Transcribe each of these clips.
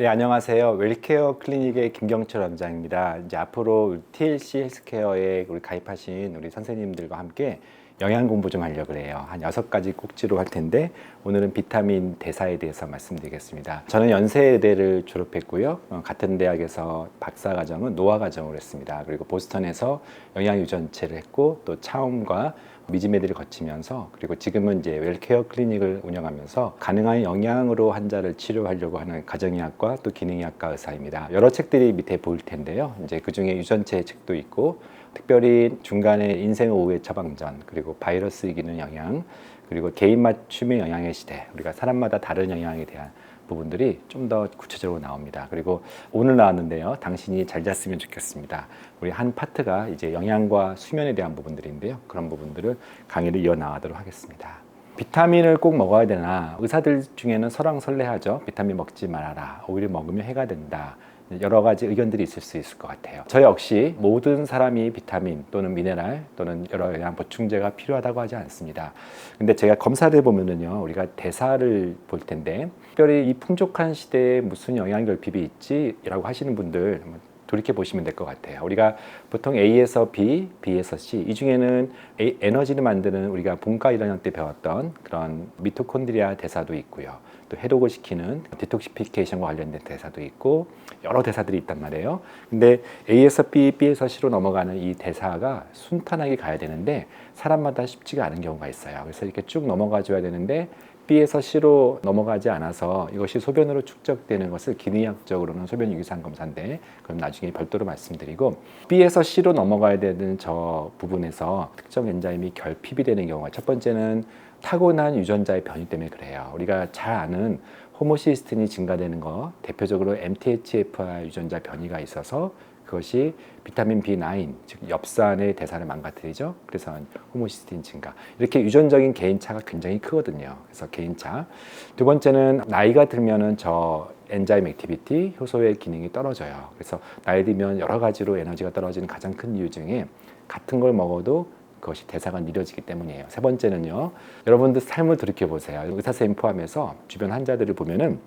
네, 안녕하세요. 웰케어 클리닉의 김경철 원장입니다. 이제 앞으로 TLC 헬스케어에 우리 가입하신 우리 선생님들과 함께 영양 공부 좀 하려고 해요. 한 6가지 꼭지로 할 텐데 오늘은 비타민 대사에 대해서 말씀드리겠습니다. 저는 연세대를 졸업했고요. 같은 대학에서 박사과정은 노화과정을 했습니다. 그리고 보스턴에서 영양유전체를 했고 또 차움과 미지메디를 거치면서 그리고 지금은 이제 웰케어 클리닉을 운영하면서 가능한 영양으로 환자를 치료하려고 하는 가정의학과 또 기능의학과 의사입니다. 여러 책들이 밑에 보일 텐데요. 이제 그중에 유전체 책도 있고 특별히 중간에 인생 오후의 처방전 그리고 바이러스 이기는 영양 그리고 개인 맞춤의 영양의 시대 우리가 사람마다 다른 영양에 대한 부분들이 좀 더 구체적으로 나옵니다. 그리고 오늘 나왔는데요. 당신이 잘 잤으면 좋겠습니다. 우리 한 파트가 이제 영양과 수면에 대한 부분들인데요. 그런 부분들을 강의를 이어나가도록 하겠습니다. 비타민을 꼭 먹어야 되나? 의사들 중에는 설왕설래하죠. 비타민 먹지 말아라. 오히려 먹으면 해가 된다. 여러 가지 의견들이 있을 수 있을 것 같아요. 저 역시 모든 사람이 비타민 또는 미네랄 또는 여러 영양 보충제가 필요하다고 하지 않습니다. 근데 제가 검사를 보면은요, 우리가 대사를 볼 텐데, 특별히 이 풍족한 시대에 무슨 영양 결핍이 있지라고 하시는 분들 돌이켜 보시면 될 것 같아요. 우리가 보통 A에서 B, B에서 C 이 중에는 에너지를 만드는 우리가 분과 1학년 때 배웠던 그런 미토콘드리아 대사도 있고요. 또 해독을 시키는 디톡시피케이션과 관련된 대사도 있고 여러 대사들이 있단 말이에요. 근데 A에서 B, B에서 C로 넘어가는 이 대사가 순탄하게 가야 되는데 사람마다 쉽지가 않은 경우가 있어요. 그래서 이렇게 쭉 넘어가 줘야 되는데 B에서 C로 넘어가지 않아서 이것이 소변으로 축적되는 것을 기능의학적으로는 소변 유기산 검사인데 그럼 나중에 별도로 말씀드리고 B에서 C로 넘어가야 되는 저 부분에서 특정 엔자임이 결핍이 되는 경우가 첫 번째는 타고난 유전자의 변이 때문에 그래요. 우리가 잘 아는 호모시스틴이 증가되는 거 대표적으로 MTHFR 유전자 변이가 있어서 그것이 비타민 B9, 즉 엽산의 대사를 망가뜨리죠. 그래서 호모시스틴 증가. 이렇게 유전적인 개인차가 굉장히 크거든요. 그래서 개인차. 두 번째는 나이가 들면은 저 엔자임 액티비티, 효소의 기능이 떨어져요. 그래서 나이 들면 여러 가지로 에너지가 떨어지는 가장 큰 이유 중에 같은 걸 먹어도 그것이 대사가 느려지기 때문이에요. 세 번째는요. 여러분들 삶을 돌이켜 보세요. 의사 선생님 포함해서 주변 환자들을 보면은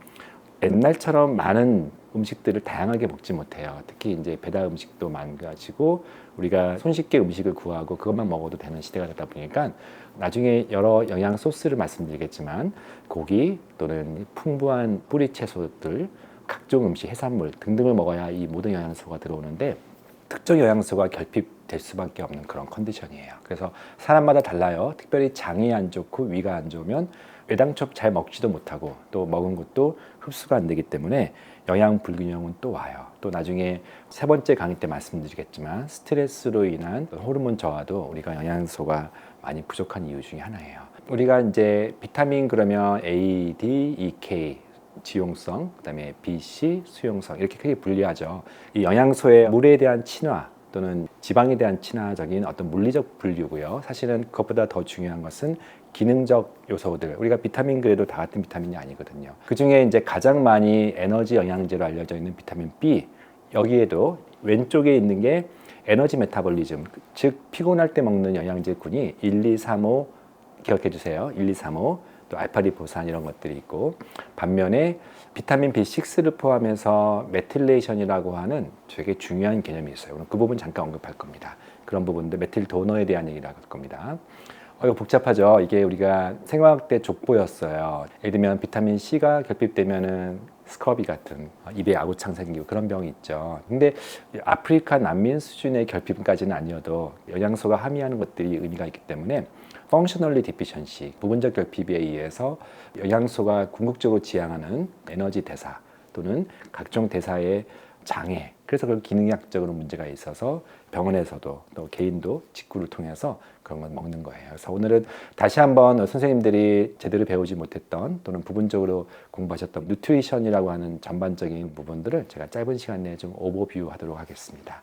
옛날처럼 많은 음식들을 다양하게 먹지 못해요. 특히 이제 배달 음식도 많아지고 우리가 손쉽게 음식을 구하고 그것만 먹어도 되는 시대가 되다 보니까 나중에 여러 영양 소스를 말씀드리겠지만 고기 또는 풍부한 뿌리 채소들, 각종 음식, 해산물 등등을 먹어야 이 모든 영양소가 들어오는데 특정 영양소가 결핍될 수밖에 없는 그런 컨디션이에요. 그래서 사람마다 달라요. 특별히 장이 안 좋고 위가 안 좋으면 애당초 잘 먹지도 못하고 또 먹은 것도 흡수가 안 되기 때문에 영양 불균형은 또 와요. 또 나중에 세 번째 강의 때 말씀드리겠지만 스트레스로 인한 호르몬 저하도 우리가 영양소가 많이 부족한 이유 중에 하나예요. 우리가 이제 비타민 그러면 A, D, E, K 지용성, 그다음에 B, C 수용성 이렇게 크게 분리하죠. 이 영양소의 물에 대한 친화 또는 지방에 대한 친화적인 어떤 물리적 분류고요. 사실은 그것보다 더 중요한 것은 기능적 요소들. 우리가 비타민 그래도 다 같은 비타민이 아니거든요. 그 중에 이제 가장 많이 에너지 영양제로 알려져 있는 비타민 B. 여기에도 왼쪽에 있는 게 에너지 메타볼리즘, 즉 피곤할 때 먹는 영양제군이 1, 2, 3, 5 기억해 주세요. 1, 2, 3, 5. 또 알파리포산 이런 것들이 있고 반면에 비타민 B6를 포함해서 메틸레이션이라고 하는 되게 중요한 개념이 있어요. 그 부분 잠깐 언급할 겁니다. 그런 부분들 메틸 도너에 대한 얘기를 할 겁니다. 이거 복잡하죠. 이게 우리가 생화학 때 족보였어요. 예를 들면 비타민 C가 결핍되면은 스커비 같은 입에 아구창 생기고 그런 병이 있죠. 근데 아프리카 난민 수준의 결핍까지는 아니어도 영양소가 함유하는 것들이 의미가 있기 때문에 functionally deficiency, 부분적 결핍에 의해서 영양소가 궁극적으로 지향하는 에너지 대사 또는 각종 대사의 장애, 그래서 그 기능학적으로 문제가 있어서 병원에서도 또 개인도 직구를 통해서 그런 걸 먹는 거예요. 그래서 오늘은 다시 한번 선생님들이 제대로 배우지 못했던 또는 부분적으로 공부하셨던 누트리션이라고 하는 전반적인 부분들을 제가 짧은 시간 내에 좀 오버뷰 하도록 하겠습니다.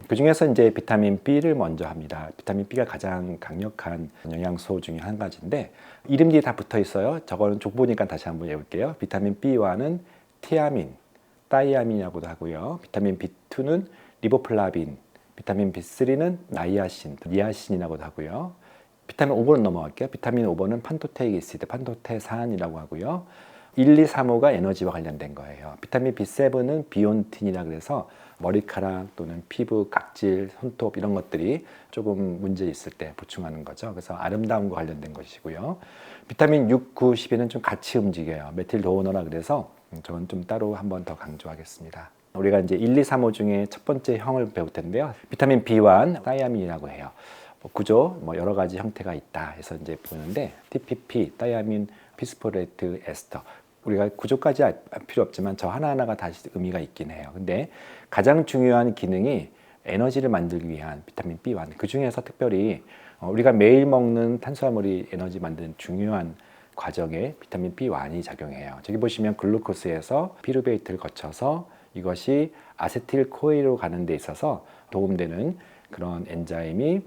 그 중에서 이제 비타민 B를 먼저 합니다. 비타민 B가 가장 강력한 영양소 중에 한 가지인데 이름들이 다 붙어 있어요. 저거는 족보니까 다시 한번 해볼게요. 비타민 B와는 티아민, 다이아민이라고도 하고요. 비타민 B2는 리보플라빈, 비타민 B3는 나이아신, 니아신이라고도 하고요. 비타민 5번은 넘어갈게요. 비타민 5번은 판토테이크 에시드, 판토테산이라고 하고요. 1, 2, 3호가 에너지와 관련된 거예요. 비타민 B7은 비온틴이라 그래서 머리카락 또는 피부, 각질, 손톱 이런 것들이 조금 문제 있을 때 보충하는 거죠. 그래서 아름다움과 관련된 것이고요. 비타민 6, 9, 12는 좀 같이 움직여요. 메틸도오너라 그래서 저는 좀 따로 한 번 더 강조하겠습니다. 우리가 이제 1, 2, 3호 중에 첫 번째 형을 배울 텐데요. 비타민 B1, 다이아민이라고 해요. 구조 여러 가지 형태가 있다 해서 이제 보는데 TPP, 다이아민 피스포레트 에스터. 우리가 구조까지 필요 없지만 저 하나하나가 다시 의미가 있긴 해요. 근데 가장 중요한 기능이 에너지를 만들기 위한 비타민 B1. 그 중에서 특별히 우리가 매일 먹는 탄수화물이 에너지 만드는 중요한 과정에 비타민 B1이 작용해요. 저기 보시면 글루코스에서 피루베이트를 거쳐서 이것이 아세틸코에로 가는 데 있어서 도움되는 그런 엔자임이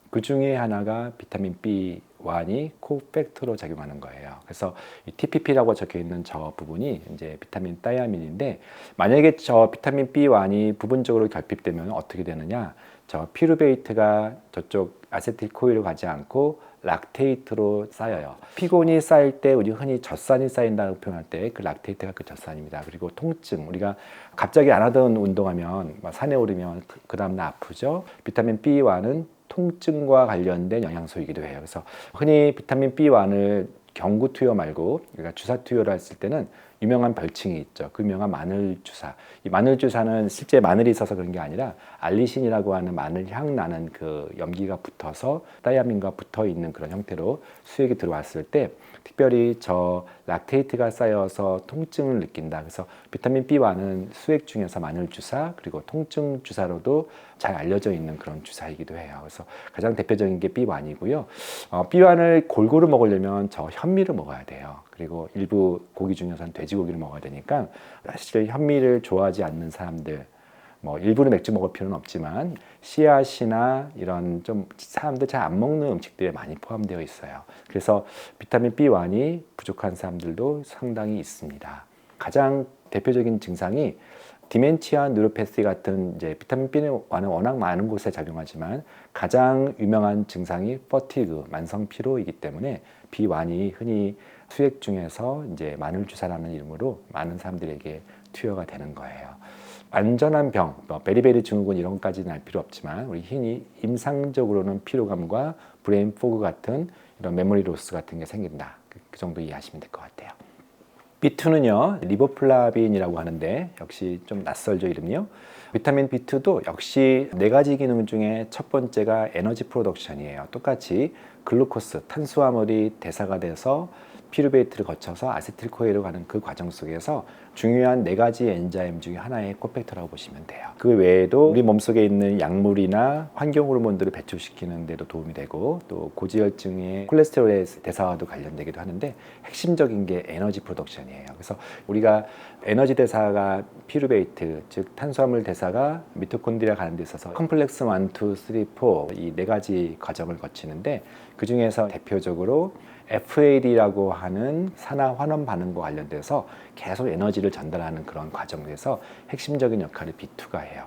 그 중에 하나가 비타민 B1이 코팩터로 작용하는 거예요. 그래서 이 TPP라고 적혀 있는 저 부분이 이제 비타민 다이아민인데 만약에 저 비타민 B1이 부분적으로 결핍되면 어떻게 되느냐? 저 피루베이트가 저쪽 아세틸코일로 가지 않고 락테이트로 쌓여요. 피곤이 쌓일 때 우리 흔히 젖산이 쌓인다고 표현할 때 그 락테이트가 그 젖산입니다. 그리고 통증, 우리가 갑자기 안 하던 운동하면 산에 오르면 그 다음날 아프죠. 비타민 B1은 통증과 관련된 영양소이기도 해요. 그래서 흔히 비타민 B1을 경구 투여 말고 우리가 주사 투여를 했을 때는 유명한 별칭이 있죠. 그 유명한 마늘 주사. 이 마늘 주사는 실제 마늘이 있어서 그런 게 아니라 알리신이라고 하는 마늘 향 나는 그 염기가 붙어서 다이아민과 붙어 있는 그런 형태로 수액이 들어왔을 때 특별히 저 락테이트가 쌓여서 통증을 느낀다. 그래서 비타민 B1은 수액 중에서 마늘 주사 그리고 통증 주사로도 잘 알려져 있는 그런 주사이기도 해요. 그래서 가장 대표적인 게 B1이고요. B1을 골고루 먹으려면 저 현미를 먹어야 돼요. 그리고 일부 고기 중에서는 돼지고기를 먹어야 되니까 사실 현미를 좋아하지 않는 사람들 일부러 맥주 먹을 필요는 없지만 씨앗이나 이런 좀 사람들 잘 안 먹는 음식들에 많이 포함되어 있어요. 그래서 비타민 B1이 부족한 사람들도 상당히 있습니다. 가장 대표적인 증상이 디멘치아, 뉴로패시 같은 이제 비타민 B는 워낙 많은 곳에 작용하지만 가장 유명한 증상이 퍼티그, 만성 피로이기 때문에 B1이 흔히 수액 중에서 이제 마늘 주사라는 이름으로 많은 사람들에게 투여가 되는 거예요. 안전한 병, 베리베리 증후군 이런 것까지는 알 필요 없지만 우리 흔히 임상적으로는 피로감과 브레인 포그 같은 이런 메모리 로스 같은 게 생긴다. 그 정도 이해하시면 될 것 같아요. B2는요, 리보플라빈이라고 하는데 역시 좀 낯설죠, 이름이요. 비타민 B2도 역시 4가지 기능 중에 첫 번째가 에너지 프로덕션이에요. 똑같이 글루코스, 탄수화물이 대사가 돼서 피루베이트를 거쳐서 아세틸코에로 가는 그 과정 속에서 중요한 4가지 엔자임 중에 하나의 코팩터라고 보시면 돼요. 그 외에도 우리 몸속에 있는 약물이나 환경 호르몬들을 배출시키는 데도 도움이 되고 또 고지혈증의 콜레스테롤의 대사와도 관련되기도 하는데 핵심적인 게 에너지 프로덕션이에요. 그래서 우리가 에너지 대사가 피루베이트, 즉 탄수화물 대사가 미토콘드리아 가는 데 있어서 컴플렉스 1, 2, 3, 4 이 4가지 과정을 거치는데 그 중에서 대표적으로 FAD라고 하는 산화 환원 반응과 관련돼서 계속 에너지를 전달하는 그런 과정에서 핵심적인 역할을 B2가 해요.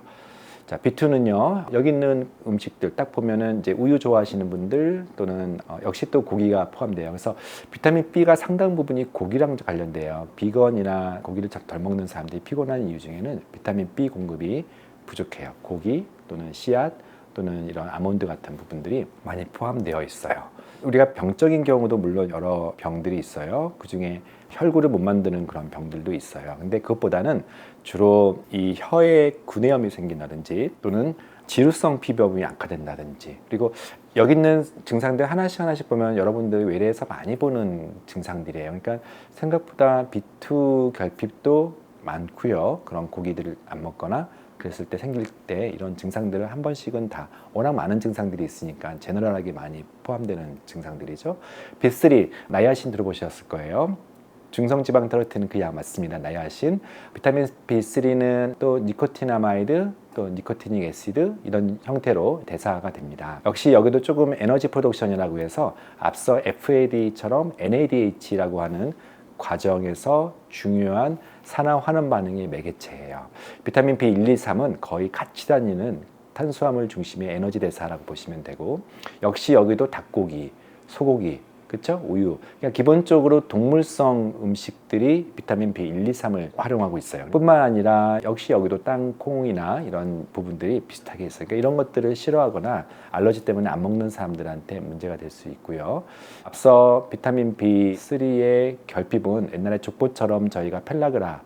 자, B2는요, 여기 있는 음식들 딱 보면은 이제 우유 좋아하시는 분들 또는 역시 또 고기가 포함돼요. 그래서 비타민 B가 상당 부분이 고기랑 관련돼요. 비건이나 고기를 덜 먹는 사람들이 피곤한 이유 중에는 비타민 B 공급이 부족해요. 고기 또는 씨앗 또는 이런 아몬드 같은 부분들이 많이 포함되어 있어요. 우리가 병적인 경우도 물론 여러 병들이 있어요. 그중에 혈구를 못 만드는 그런 병들도 있어요. 근데 그것보다는 주로 이 혀에 구내염이 생긴다든지 또는 지루성 피부염이 악화된다든지 그리고 여기 있는 증상들 하나씩 보면 여러분들 외래에서 많이 보는 증상들이에요. 그러니까 생각보다 B2 결핍도 많고요. 그런 고기들을 안 먹거나 그랬을 때 생길 때 이런 증상들을 한 번씩은 다 워낙 많은 증상들이 있으니까 제너럴하게 많이 포함되는 증상들이죠. B3, 나이아신 들어보셨을 거예요. 중성지방 떨어뜨리는 그 약 맞습니다. 나이아신. 비타민 B3는 또 니코티나마이드, 또 니코티닉 애시드 이런 형태로 대사가 됩니다. 역시 여기도 조금 에너지 프로덕션이라고 해서 앞서 FAD처럼 NADH라고 하는 과정에서 중요한 산화 환원 반응의 매개체예요. 비타민 B1, 2, 3은 거의 같이 다니는 탄수화물 중심의 에너지 대사라고 보시면 되고 역시 여기도 닭고기, 소고기 그렇죠? 우유. 그러니까 기본적으로 동물성 음식들이 비타민 B1, 2, 3을 활용하고 있어요. 뿐만 아니라 역시 여기도 땅콩이나 이런 부분들이 비슷하게 있어요. 그러니까 이런 것들을 싫어하거나 알러지 때문에 안 먹는 사람들한테 문제가 될 수 있고요. 앞서 비타민 B3의 결핍은 옛날에 족보처럼 저희가 펠라그라,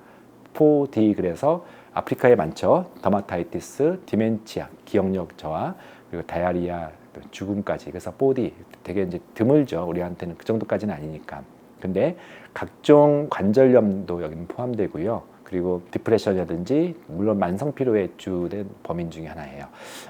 4D 그래서 아프리카에 많죠. 더마타이티스, 디멘치아, 기억력 저하, 그리고 다이아리아, 죽음까지. 그래서 4D 되게 이제 드물죠. 우리한테는 그 정도까지는 아니니까. 근데 각종 관절염도 여기는 포함되고요. 그리고 디프레션이라든지 물론 만성 피로에 주된 범인 중에 하나예요.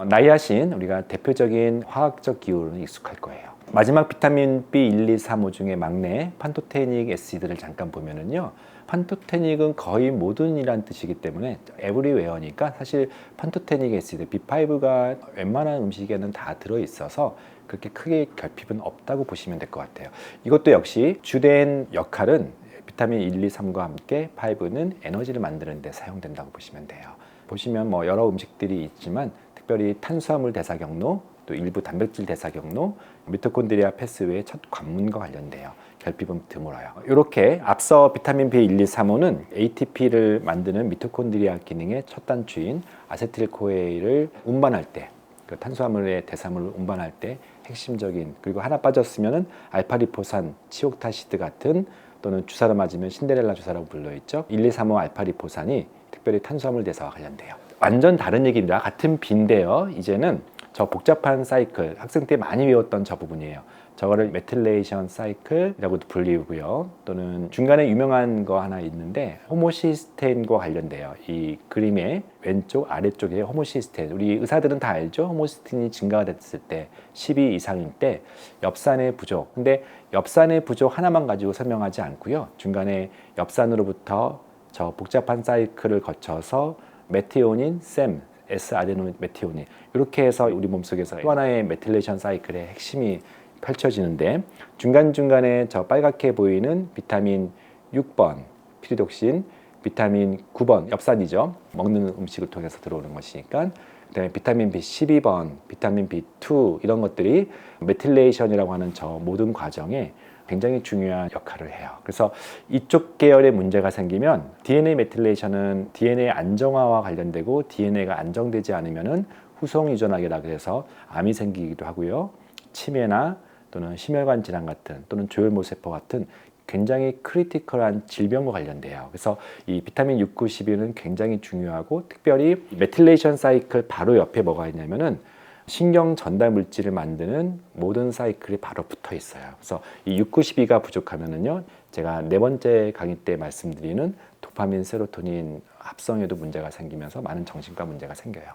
나이아신 우리가 대표적인 화학적 기호로는 익숙할 거예요. 마지막 비타민 B1, 2, 3, 5 중에 막내 판토테닉 애시드를 잠깐 보면은요. 판토테닉은 거의 모든이란 뜻이기 때문에 에브리웨어니까 사실 판토테닉 애시드 B5가 웬만한 음식에는 다 들어있어서 그렇게 크게 결핍은 없다고 보시면 될 것 같아요. 이것도 역시 주된 역할은 비타민 1, 2, 3과 함께 5는 에너지를 만드는 데 사용된다고 보시면 돼요. 보시면 뭐 여러 음식들이 있지만 특별히 탄수화물 대사 경로, 또 일부 단백질 대사 경로, 미토콘드리아 패스웨이의 첫 관문과 관련돼요. 결핍은 드물어요. 이렇게 앞서 비타민 B1, 2, 3호는 ATP를 만드는 미토콘드리아 기능의 첫 단추인 아세틸코에일을 운반할 때, 그 탄수화물의 대사물을 운반할 때 핵심적인, 그리고 하나 빠졌으면은 알파리포산, 치옥타시드 같은, 또는 주사를 맞으면 신데렐라 주사라고 불려있죠. 1, 2, 3호 알파리포산이 특별히 탄수화물 대사와 관련돼요. 완전 다른 얘기입니다. 같은 B인데요. 이제는 저 복잡한 사이클, 학생 때 많이 외웠던 저 부분이에요. 저거를 메틸레이션 사이클이라고도 불리고요. 또는 중간에 유명한 거 하나 있는데 호모시스테인과 관련돼요. 이 그림의 왼쪽 아래쪽에 호모시스테인. 우리 의사들은 다 알죠? 호모시스테인이 증가가 됐을 때 12 이상일 때 엽산의 부족. 근데 엽산의 부족 하나만 가지고 설명하지 않고요. 중간에 엽산으로부터 저 복잡한 사이클을 거쳐서 메티오닌, 셈, S-아데노 메티오닌 이렇게 해서 우리 몸속에서 또 하나의 메틸레이션 사이클의 핵심이 펼쳐지는데 중간중간에 저 빨갛게 보이는 비타민 6번 피리독신, 비타민 9번 엽산이죠. 먹는 음식을 통해서 들어오는 것이니까. 그다음에 비타민 B12번, 비타민 B2 이런 것들이 메틸레이션이라고 하는 저 모든 과정에 굉장히 중요한 역할을 해요. 그래서 이쪽 계열의 문제가 생기면 DNA 메틸레이션은 DNA 안정화와 관련되고 DNA가 안정되지 않으면은 후송 유전학이라 그래서 암이 생기기도 하고요. 치매나 또는 심혈관 질환 같은 또는 조혈모세포 같은 굉장히 크리티컬한 질병과 관련돼요. 그래서 이 비타민 6, 9, 12는 굉장히 중요하고 특별히 메틸레이션 사이클 바로 옆에 뭐가 있냐면은 신경 전달 물질을 만드는 모든 사이클이 바로 붙어 있어요. 그래서 이 6, 9, 12가 부족하면은요, 제가 네 번째 강의 때 말씀드리는 도파민, 세로토닌 합성에도 문제가 생기면서 많은 정신과 문제가 생겨요.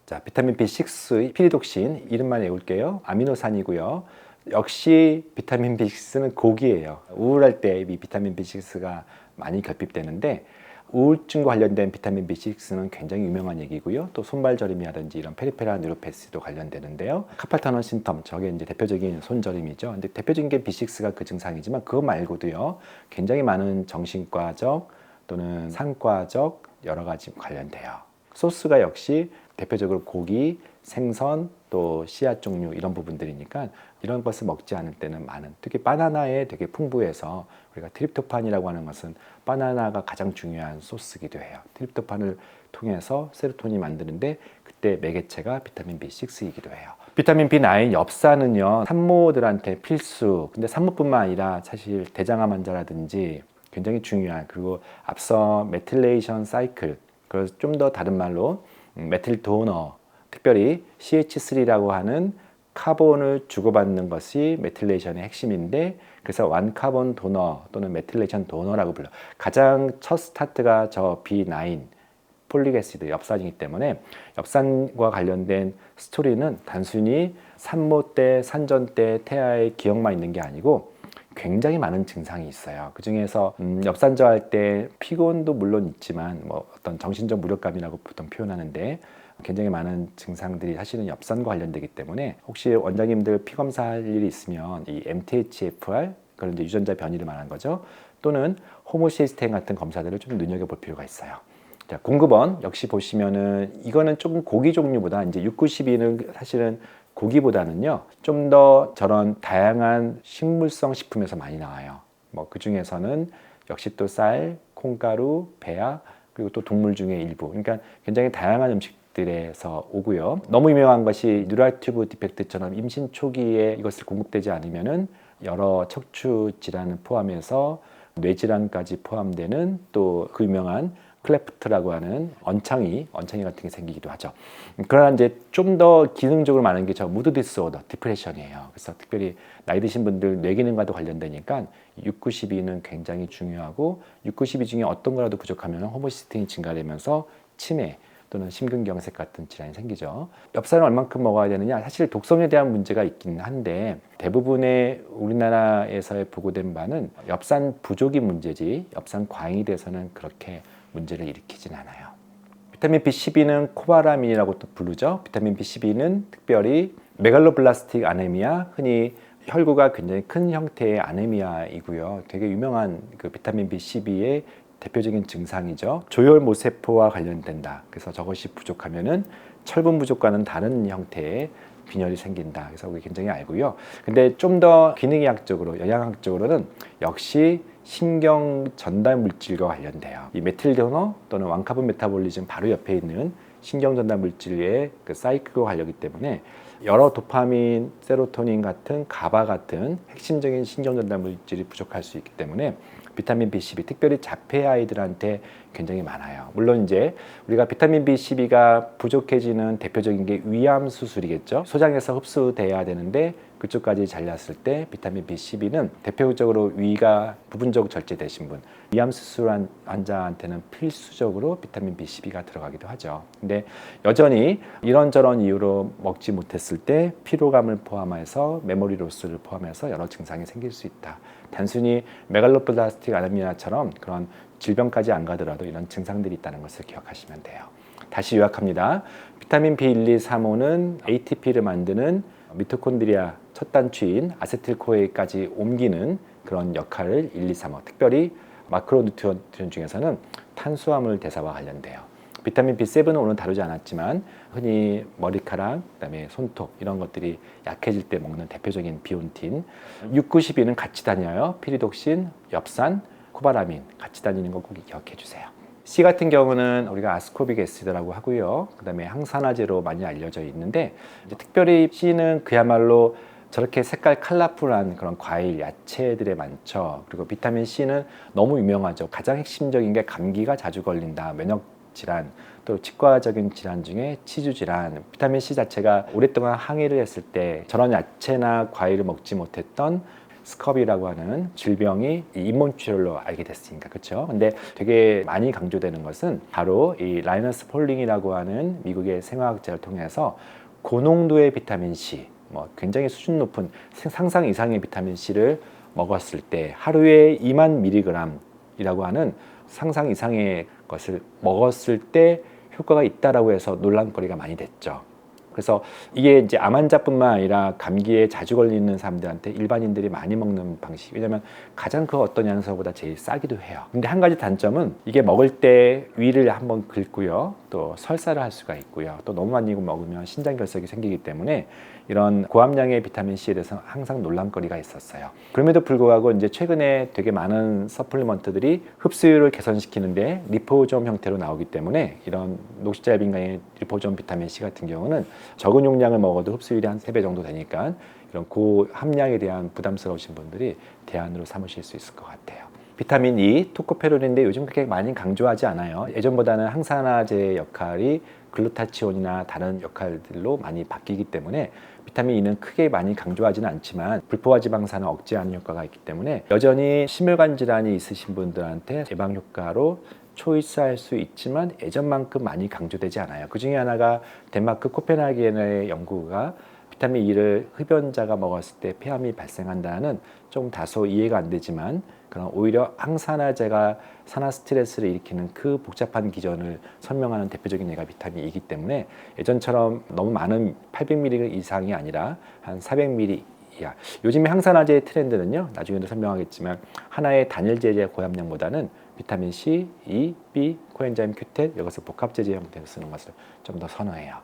자, 비타민 B6, 피리독신 이름만 외울게요. 아미노산이고요. 역시 비타민 B6는 고기예요. 우울할 때 이 비타민 B6가 많이 결핍되는데 우울증과 관련된 비타민 B6는 굉장히 유명한 얘기고요. 또 손발저림이라든지 이런 페리페랄 뉴로패시도 관련되는데요. 카팔 터널 신텀, 저게 이제 대표적인 손저림이죠. 근데 대표적인 게 B6가 그 증상이지만 그거 말고도요. 굉장히 많은 정신과적 또는 상과적 여러 가지 관련돼요. 소스가 역시 대표적으로 고기, 생선, 또 씨앗 종류 이런 부분들이니까 이런 것을 먹지 않을 때는 많은, 특히 바나나에 되게 풍부해서 우리가 트립토판이라고 하는 것은 바나나가 가장 중요한 소스이기도 해요. 트립토판을 통해서 세로토닌이 만드는데 그때 매개체가 비타민 B6이기도 해요. 비타민 B9 엽산은요 산모들한테 필수. 근데 산모뿐만 아니라 사실 대장암 환자라든지 굉장히 중요한, 그리고 앞서 메틸레이션 사이클, 그래서 좀 더 다른 말로 메틸 도너, 특별히 CH3라고 하는 카본을 주고받는 것이 메틸레이션의 핵심인데, 그래서 완카본 도너 또는 메틸레이션 도너라고 불러. 가장 첫 스타트가 저 B9 폴릭애시드 엽산이기 때문에 엽산과 관련된 스토리는 단순히 산모 때, 산전 때 태아의 기억만 있는 게 아니고 굉장히 많은 증상이 있어요. 그 중에서 엽산 저할 때 피곤도 물론 있지만 뭐 어떤 정신적 무력감이라고 보통 표현하는데 굉장히 많은 증상들이 사실은 엽산과 관련되기 때문에 혹시 원장님들 피 검사할 일이 있으면 이 MTHFR, 그런 이제 유전자 변이를 말한 거죠. 또는 호모시스테인 같은 검사들을 좀 눈여겨볼 필요가 있어요. 자, 공급원 역시 보시면은 이거는 조금 고기 종류보다 이제 6, 9, 12는 사실은 고기보다는요 좀 더 저런 다양한 식물성 식품에서 많이 나와요. 뭐 그 중에서는 역시 또 쌀, 콩가루, 배약, 그리고 또 동물 중에 일부. 그러니까 굉장히 다양한 음식들에서 오고요. 너무 유명한 것이 뉴럴 튜브 디펙트처럼 임신 초기에 이것을 공급되지 않으면은 여러 척추 질환을 포함해서 뇌 질환까지 포함되는 또 그 유명한 클레프트라고 하는 언창이 같은 게 생기기도 하죠. 그러나 이제 좀 더 기능적으로 많은 게 저 무드 디스오더, 디프레션이에요. 그래서 특별히 나이 드신 분들 뇌 기능과도 관련되니까 692는 굉장히 중요하고 692 중에 어떤 거라도 부족하면 호모시스틴이 증가되면서 치매 또는 심근경색 같은 질환이 생기죠. 엽산을 얼만큼 먹어야 되느냐? 사실 독성에 대한 문제가 있긴 한데 대부분의 우리나라에서의 보고된 바는 엽산 부족이 문제지 엽산 과잉이 돼서는 그렇게 문제를 일으키진 않아요. 비타민 B12는 코바라민이라고 또 부르죠. 비타민 B12는 특별히 메갈로블라스틱 아네미아, 흔히 혈구가 굉장히 큰 형태의 아네미아이고요. 되게 유명한 그 비타민 B12의 대표적인 증상이죠. 조혈모세포와 관련된다. 그래서 저것이 부족하면은 철분 부족과는 다른 형태의 빈혈이 생긴다. 그래서 우리 굉장히 알고요. 근데 좀 더 기능의학적으로, 영양학적으로는 역시 신경 전달 물질과 관련돼요. 이 메틸도너 또는 왕카본 메타볼리즘 바로 옆에 있는 신경 전달 물질의 그 사이클과 관련이기 때문에 여러 도파민, 세로토닌 같은 가바 같은 핵심적인 신경 전달 물질이 부족할 수 있기 때문에 비타민 B12, 특별히 자폐 아이들한테 굉장히 많아요. 물론 이제 우리가 비타민 B12가 부족해지는 대표적인 게 위암 수술이겠죠. 소장에서 흡수돼야 되는데 그쪽까지 잘렸을 때 비타민 B12는 대표적으로 위가 부분적으로 절제되신 분, 위암 수술한 환자한테는 필수적으로 비타민 B12가 들어가기도 하죠. 근데 여전히 이런저런 이유로 먹지 못했을 때 피로감을 포함해서 메모리 로스를 포함해서 여러 증상이 생길 수 있다. 단순히 메갈로블라스틱 아네미아처럼 그런 질병까지 안 가더라도 이런 증상들이 있다는 것을 기억하시면 돼요. 다시 요약합니다. 비타민 B1, 2, 3, 5는 ATP를 만드는 미토콘드리아 첫 단추인 아세틸코에까지 옮기는 그런 역할을 1, 2, 3, 5, 특별히 마크로뉴트리언트 중에서는 탄수화물 대사와 관련돼요. 비타민 B7은 오늘 다루지 않았지만 흔히 머리카락, 그다음에 손톱 이런 것들이 약해질 때 먹는 대표적인 비온틴. 6, 92는 같이 다녀요. 피리독신, 엽산, 코바라민 같이 다니는 거 꼭 기억해 주세요. C 같은 경우는 우리가 아스코빅 애시드라고 하고요. 그다음에 항산화제로 많이 알려져 있는데 이제 특별히 C는 그야말로 저렇게 색깔 컬러풀한 그런 과일, 야채들에 많죠. 그리고 비타민 C는 너무 유명하죠. 가장 핵심적인 게 감기가 자주 걸린다, 면역 질환, 또 치과적인 질환 중에 치주 질환. 비타민 C 자체가 오랫동안 항해를 했을 때 저런 야채나 과일을 먹지 못했던 스커비라고 하는 질병이 잇몸출혈로 알게 됐으니까, 그렇죠? 근데 되게 많이 강조되는 것은 바로 이 라이너스 폴링이라고 하는 미국의 생화학자를 통해서 고농도의 비타민 C, 뭐 굉장히 수준 높은 상상 이상의 비타민 C를 먹었을 때 하루에 2만 mg이라고 하는 상상 이상의 것을 먹었을 때 효과가 있다라고 해서 논란거리가 많이 됐죠. 그래서 이게 이제 암 환자뿐만 아니라 감기에 자주 걸리는 사람들한테 일반인들이 많이 먹는 방식. 왜냐하면 가장 그 어떤 양서보다 제일 싸기도 해요. 근데 한 가지 단점은 이게 먹을 때 위를 한번 긁고요. 또 설사를 할 수가 있고요. 또 너무 많이 먹으면 신장결석이 생기기 때문에 이런 고함량의 비타민 C에 대해서 항상 논란거리가 있었어요. 그럼에도 불구하고 이제 최근에 되게 많은 서플리먼트들이 흡수율을 개선시키는데 리포솜 형태로 나오기 때문에 이런 녹십자 빈강의 리포솜 비타민 C 같은 경우는 적은 용량을 먹어도 흡수율이 한 3배 정도 되니까 이런 고함량에 대한 부담스러우신 분들이 대안으로 삼으실 수 있을 것 같아요. 비타민 E, 토코페롤인데 요즘 그렇게 많이 강조하지 않아요. 예전보다는 항산화제의 역할이 글루타치온이나 다른 역할들로 많이 바뀌기 때문에 비타민 E는 크게 많이 강조하지는 않지만 불포화 지방산을 억제하는 효과가 있기 때문에 여전히 심혈관 질환이 있으신 분들한테 예방 효과로 초이스할 수 있지만 예전만큼 많이 강조되지 않아요. 그 중에 하나가 덴마크 코펜하겐의 연구가 비타민 E를 흡연자가 먹었을 때 폐암이 발생한다는 좀 다소 이해가 안 되지만 그런 오히려 항산화제가 산화 스트레스를 일으키는 그 복잡한 기전을 설명하는 대표적인 예가 비타민 E이기 때문에 예전처럼 너무 많은 800mg 이상이 아니라 한 400mg 이하. 요즘에 항산화제의 트렌드는요, 나중에도 설명하겠지만 하나의 단일 제제 고함량보다는 비타민 C, E, B, 코엔자임 Q10 이것을 복합 제제 형태로 쓰는 것을 좀 더 선호해요.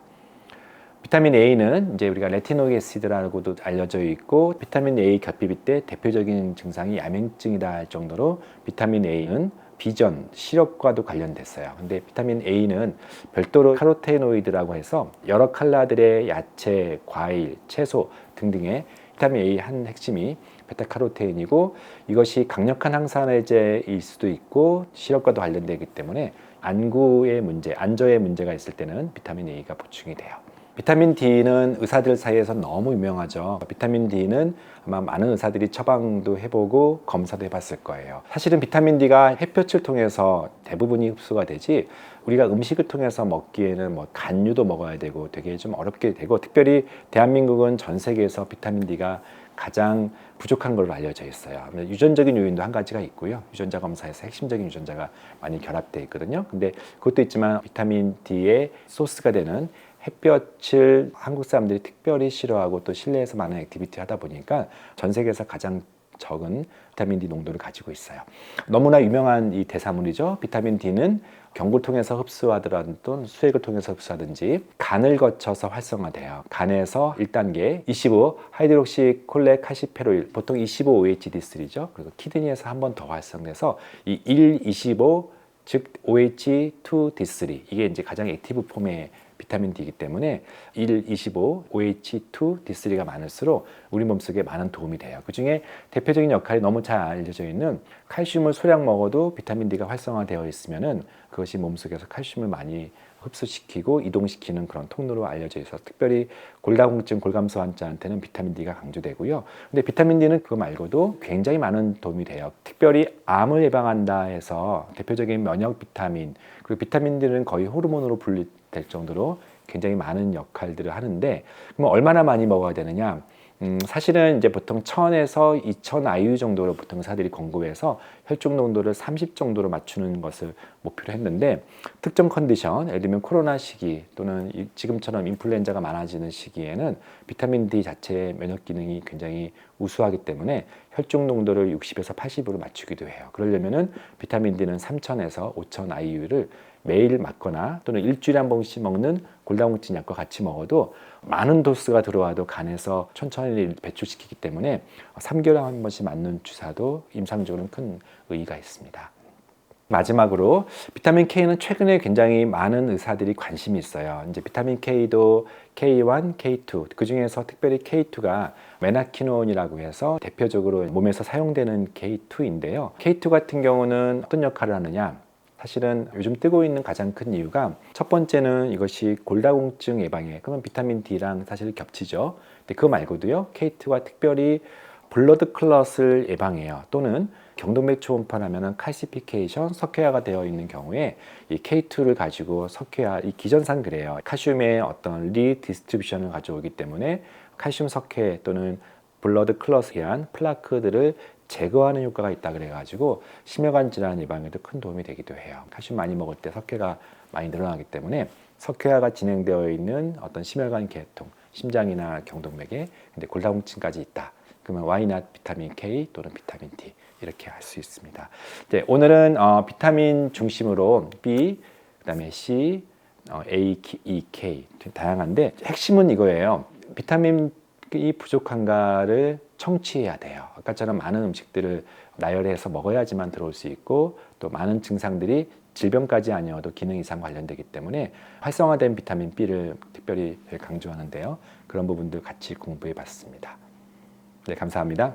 비타민 A는 이제 우리가 레티노이크 애시드라고도 알려져 있고 비타민 A 결핍일 때 대표적인 증상이 야맹증이다 할 정도로 비타민 A는 비전, 시럽과도 관련됐어요. 근데 비타민 A는 별도로 카로테노이드라고 해서 여러 컬러들의 야채, 과일, 채소 등등의 비타민 A 한 핵심이 베타카로테인이고 이것이 강력한 항산화제일 수도 있고 시럽과도 관련되기 때문에 안구의 문제, 안저의 문제가 있을 때는 비타민 A가 보충이 돼요. 비타민 D는 의사들 사이에서 너무 유명하죠. 비타민 D는 아마 많은 의사들이 처방도 해보고 검사도 해봤을 거예요. 사실은 비타민 D가 햇볕을 통해서 대부분이 흡수가 되지 우리가 음식을 통해서 먹기에는 뭐 간류도 먹어야 되고 되게 좀 어렵게 되고 특별히 대한민국은 전 세계에서 비타민 D가 가장 부족한 걸로 알려져 있어요. 유전적인 요인도 한 가지가 있고요. 유전자 검사에서 핵심적인 유전자가 많이 결합되어 있거든요. 근데 그것도 있지만 비타민 D의 소스가 되는 햇볕을 한국 사람들이 특별히 싫어하고 또 실내에서 많은 액티비티 하다 보니까 전 세계에서 가장 적은 비타민 D 농도를 가지고 있어요. 너무나 유명한 이 대사물이죠. 비타민 D는 경구를 통해서 흡수하더라도 또는 수액을 통해서 흡수하든지 간을 거쳐서 활성화돼요. 간에서 1단계 25 하이드록시 콜레카시페로일 보통 25OH-D3죠. 그리고 키드니에서 한 번 더 활성돼서 이 1,25 즉 OH2D3 이게 이제 가장 액티브 폼의 비타민 D이기 때문에 1,25 OH2D3가 많을수록 우리 몸속에 많은 도움이 돼요. 그 중에 대표적인 역할이 너무 잘 알려져 있는 칼슘을 소량 먹어도 비타민 D가 활성화되어 있으면은 그것이 몸속에서 칼슘을 많이 흡수시키고 이동시키는 그런 통로로 알려져 있어서 특별히 골다공증, 골감소 환자한테는 비타민 D가 강조되고요. 근데 비타민 D는 그거 말고도 굉장히 많은 도움이 돼요. 특별히 암을 예방한다 해서 대표적인 면역 비타민 그리고 비타민 D는 거의 호르몬으로 분리될 정도로 굉장히 많은 역할들을 하는데 그럼 얼마나 많이 먹어야 되느냐? 사실은 이제 보통 1000에서 2000 IU 정도로 보통 의사들이 권고해서 혈중 농도를 30 정도로 맞추는 것을 목표로 했는데 특정 컨디션, 예를 들면 코로나 시기 또는 지금처럼 인플루엔자가 많아지는 시기에는 비타민 D 자체의 면역 기능이 굉장히 우수하기 때문에 혈중 농도를 60에서 80으로 맞추기도 해요. 그러려면은 비타민 D는 3000에서 5000 IU를 매일 맞거나 또는 일주일에 한 번씩 먹는 골다공증 약과 같이 먹어도 많은 도수가 들어와도 간에서 천천히 배출시키기 때문에 3개월에 한 번씩 맞는 주사도 임상적으로는 큰 의의가 있습니다. 마지막으로 비타민 K는 최근에 굉장히 많은 의사들이 관심이 있어요. 이제 비타민 K도 K1, K2 그 중에서 특별히 K2가 메나키논이라고 해서 대표적으로 몸에서 사용되는 K2인데요. K2 같은 경우는 어떤 역할을 하느냐? 사실은 요즘 뜨고 있는 가장 큰 이유가 첫 번째는 이것이 골다공증 예방에 그러면 비타민 D랑 사실 겹치죠. 근데 그거 말고도요. K2가 특별히 블러드 클럿을 예방해요. 또는 경동맥 초음파를 하면은 칼시피케이션, 석회화가 되어 있는 경우에 이 K2를 가지고 석회화, 이 기전산 그래요. 칼슘의 어떤 리디스트리뷰션을 가져오기 때문에 칼슘 석회 또는 블러드 클럿에 의한 플라크들을 제거하는 효과가 있다 그래가지고 심혈관 질환 예방에도 큰 도움이 되기도 해요. 칼슘 많이 먹을 때 석회가 많이 늘어나기 때문에 석회화가 진행되어 있는 어떤 심혈관 계통, 심장이나 경동맥에 근데 골다공증까지 있다. 그러면 Ynot 비타민 K 또는 비타민 D 이렇게 할 수 있습니다. 이제 오늘은 비타민 중심으로 B, 그다음에 C, A, E, K 다양한데 핵심은 이거예요. 비타민이 부족한가를 청취해야 돼요. 아까처럼 많은 음식들을 나열해서 먹어야지만 들어올 수 있고 또 많은 증상들이 질병까지 아니어도 기능 이상 관련되기 때문에 활성화된 비타민 B를 특별히 강조하는데요. 그런 부분들 같이 공부해 봤습니다. 네, 감사합니다.